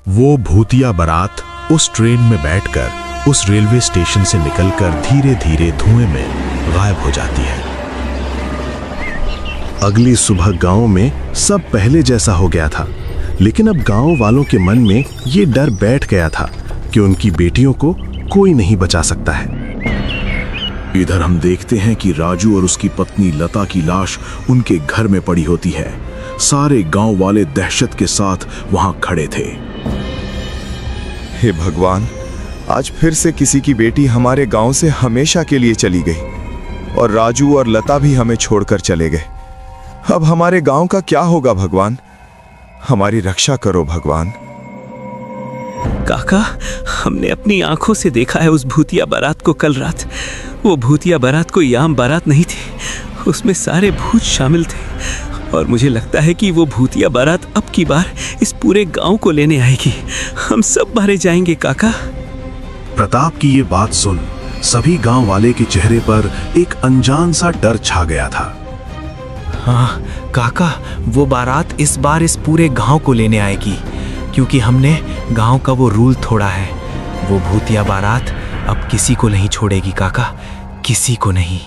वो भूतिया बारात उस ट्रेन में बैठकर उस रेलवे स्टेशन से निकलकर धीरे धीरे धुएं में गायब हो जाती है। अगली सुबह गांव में सब पहले जैसा हो गया था, लेकिन अब गांव वालों के मन में ये डर बैठ गया था कि उनकी बेटियों को कोई नहीं बचा सकता है। इधर हम देखते हैं कि राजू और उसकी पत्नी लता की लाश उनके घर में पड़ी होती है। सारे गांव वाले दहशत के साथ वहां खड़े थे। हे भगवान, आज फिर से किसी की बेटी हमारे गांव से हमेशा के लिए चली गई और राजू और लता भी हमें छोड़कर चले गए। अब हमारे गांव का क्या होगा भगवान? हमारी रक्षा करो भगवान। काका, हमने अपनी आंखों से देखा है उस भूतिया बारात को कल रात। वो भूतिया बारात कोई आम बारात नहीं थी, उसमें सारे भूत शामिल थे और मुझे लगता है कि वो भूतिया बारात अब की बार इस पूरे गांव को लेने आएगी। हम सब मारे जाएंगे काका। प्रताप की ये बात सुन सभी गांव वाले के चेहरे पर एक अनजान सा डर छा गया था। हाँ काका, वो बारात इस बार इस पूरे गांव को लेने आएगी, क्योंकि हमने गांव का वो रूल तोड़ा है। वो भूतिया बारात अब किसी को नहीं छोड़ेगी काका, किसी को नहीं।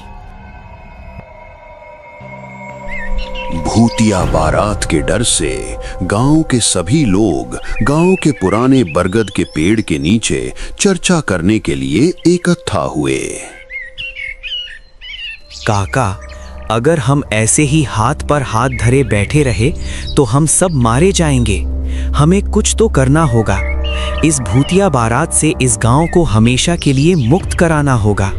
भूतिया बारात के डर से गांव के सभी लोग गांव के पुराने बरगद के पेड़ के नीचे चर्चा करने के लिए इकट्ठा हुए। काका, अगर हम ऐसे ही हाथ पर हाथ धरे बैठे रहे तो हम सब मारे जाएंगे। हमें कुछ तो करना होगा। इस भूतिया बारात से इस गांव को हमेशा के लिए मुक्त कराना होगा।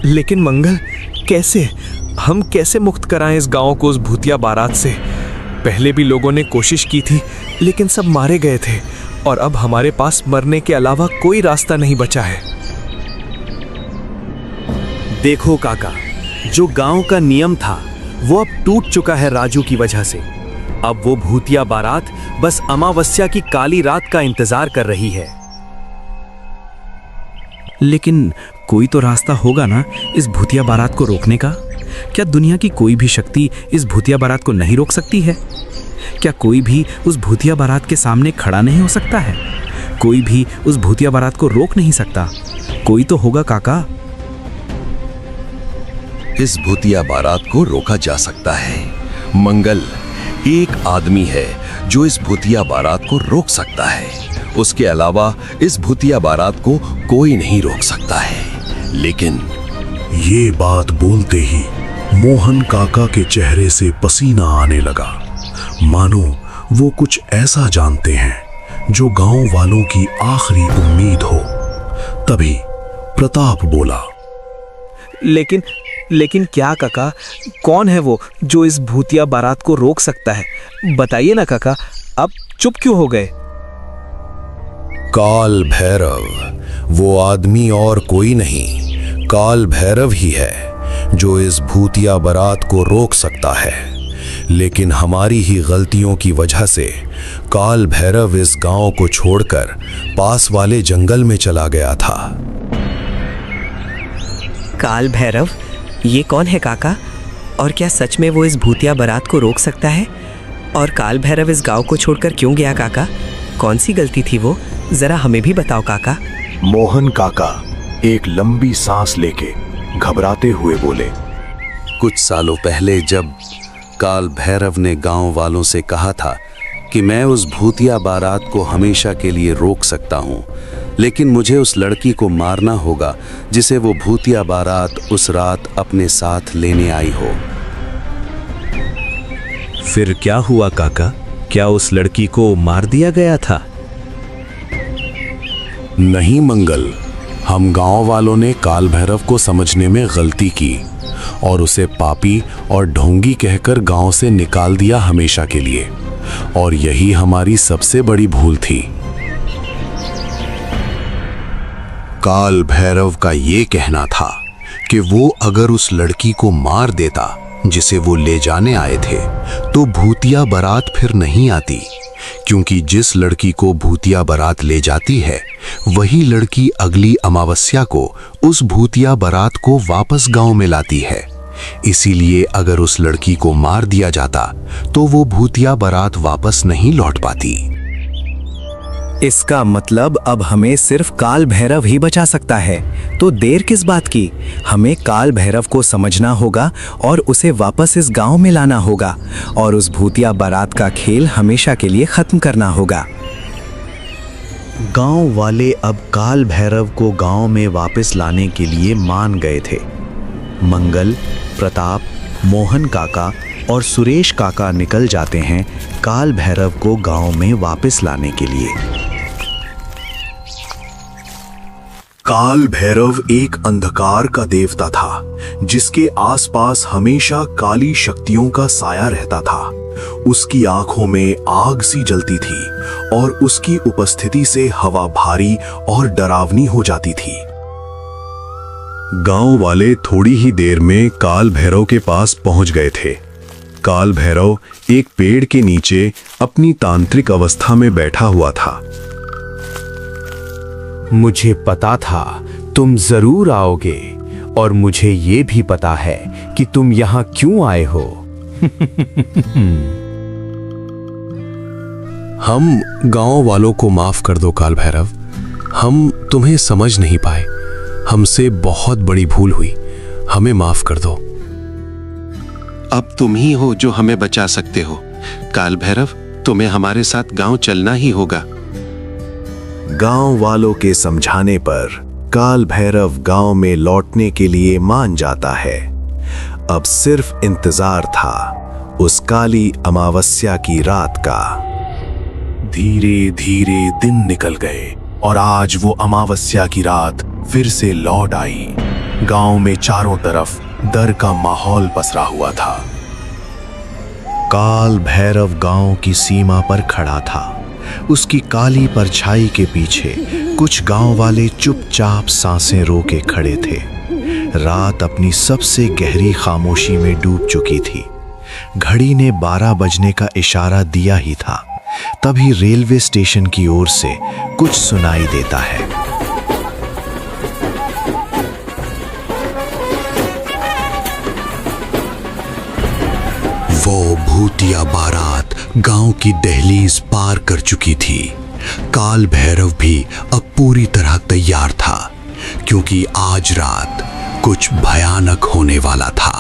लेकिन मंगल, कैसे? हम कैसे मुक्त कराएं इस गांव को उस भूतिया बारात से? पहले भी लोगों ने कोशिश की थी, लेकिन सब मारे गए थे और अब हमारे पास मरने के अलावा कोई रास्ता नहीं बचा है। देखो काका, जो गांव का नियम था वो अब टूट चुका है राजू की वजह से। अब वो भूतिया बारात बस अमावस्या की काली रात का इंतजार कर रही है। लेकिन कोई तो रास्ता होगा ना इस भूतिया बारात को रोकने का? क्या दुनिया की कोई भी शक्ति इस भूतिया बारात को नहीं रोक सकती है? क्या कोई भी उस भूतिया बारात के सामने खड़ा नहीं हो सकता है? कोई भी उस भूतिया बारात को रोक नहीं सकता? कोई तो होगा काका। इस भूतिया बारात को रोका जा सकता है। मंगल एक आदमी है जो इस भूतिया बारात को रोक सकता है। उसके अलावा इस भूतिया बारात को कोई नहीं रोक सकता है। लेकिन ये बात बोलते ही मोहन काका के चेहरे से पसीना आने लगा, मानो वो कुछ ऐसा जानते हैं जो गांव वालों की आखिरी उम्मीद हो। तभी प्रताप बोला, लेकिन क्या काका? कौन है वो जो इस भूतिया बारात को रोक सकता है? बताइए ना काका, अब चुप क्यों हो गए? काल भैरव, वो आदमी और कोई नहीं, काल भैरव ही है जो इस भूतिया बारात को रोक सकता है। लेकिन हमारी ही गलतियों की वजह से काल भैरव इस गांव को छोड़कर पास वाले जंगल में चला गया था। काल भैरव, ये कौन है काका? और क्या सच में वो इस भूतिया बारात को रोक सकता है? और काल भैरव इस गांव को छोड़कर क्यों गया काका? कौन सी गलती थी वो? जरा हमें भी बताओ काका। मोहन काका एक लंबी सांस लेके घबराते हुए बोले, कुछ सालों पहले जब काल भैरव ने गांव वालों से कहा था कि मैं उस भूतिया बारात को हमेशा के लिए रोक सकता हूं, लेकिन मुझे उस लड़की को मारना होगा जिसे वो भूतिया बारात उस रात अपने साथ लेने आई हो। फिर क्या हुआ काका? क्या उस लड़की को मार दिया गया था? नहीं मंगल, हम गांव वालों ने काल भैरव को समझने में गलती की और उसे पापी और ढोंगी कहकर गांव से निकाल दिया हमेशा के लिए, और यही हमारी सबसे बड़ी भूल थी। काल भैरव का ये कहना था कि वो अगर उस लड़की को मार देता जिसे वो ले जाने आए थे तो भूतिया बारात फिर नहीं आती, क्योंकि जिस लड़की को भूतिया बारात ले जाती है वही लड़की अगली अमावस्या को उस भूतिया बारात को वापस गांव में लाती है। इसीलिए अगर उस लड़की को मार दिया जाता तो वो भूतिया बारात वापस नहीं लौट पाती। इसका मतलब अब हमें सिर्फ काल भैरव ही बचा सकता है। तो देर किस बात की? हमें काल भैरव को समझना होगा और उसे वापस इस गांव में लाना होगा और उस भूतिया बारात का खेल हमेशा के लिए खत्म करना होगा। गांव वाले अब काल भैरव को गांव में वापस लाने के लिए मान गए थे। मंगल, प्रताप, मोहन काका और सुरेश काका निकल जाते हैं काल भैरव को गांव में वापस लाने के लिए। काल भैरव एक अंधकार का देवता था जिसके आसपास हमेशा काली शक्तियों का साया रहता था। उसकी आंखों में आग सी जलती थी और उसकी उपस्थिति से हवा भारी और डरावनी हो जाती थी। गांव वाले थोड़ी ही देर में काल भैरव के पास पहुंच गए थे। काल भैरव एक पेड़ के नीचे अपनी तांत्रिक अवस्था में बैठा हुआ था। मुझे पता था तुम जरूर आओगे और मुझे ये भी पता है कि तुम यहां क्यों आए हो। हम गांव वालों को माफ कर दो काल भैरव, हम तुम्हें समझ नहीं पाए, हमसे बहुत बड़ी भूल हुई, हमें माफ कर दो। अब तुम ही हो जो हमें बचा सकते हो। काल भैरव, तुम्हें हमारे साथ गांव चलना ही होगा। गांव वालों के समझाने पर काल भैरव गांव में लौटने के लिए मान जाता है। अब सिर्फ इंतजार था उस काली अमावस्या की रात का। धीरे धीरे दिन निकल गए और आज वो अमावस्या की रात फिर से लौट आई। गांव में चारों तरफ डर का माहौल पसरा हुआ था। काल भैरव गांव की सीमा पर खड़ा था। उसकी काली परछाई के पीछे कुछ गांव वाले चुपचाप सांसें रोके खड़े थे। रात अपनी सबसे गहरी खामोशी में डूब चुकी थी। घड़ी ने 12 बजने का इशारा दिया ही था, तभी रेलवे स्टेशन की ओर से कुछ सुनाई देता है। वो भूतिया बारात गांव की दहलीज पार कर चुकी थी। काल भैरव भी अब पूरी तरह तैयार था, क्योंकि आज रात कुछ भयानक होने वाला था।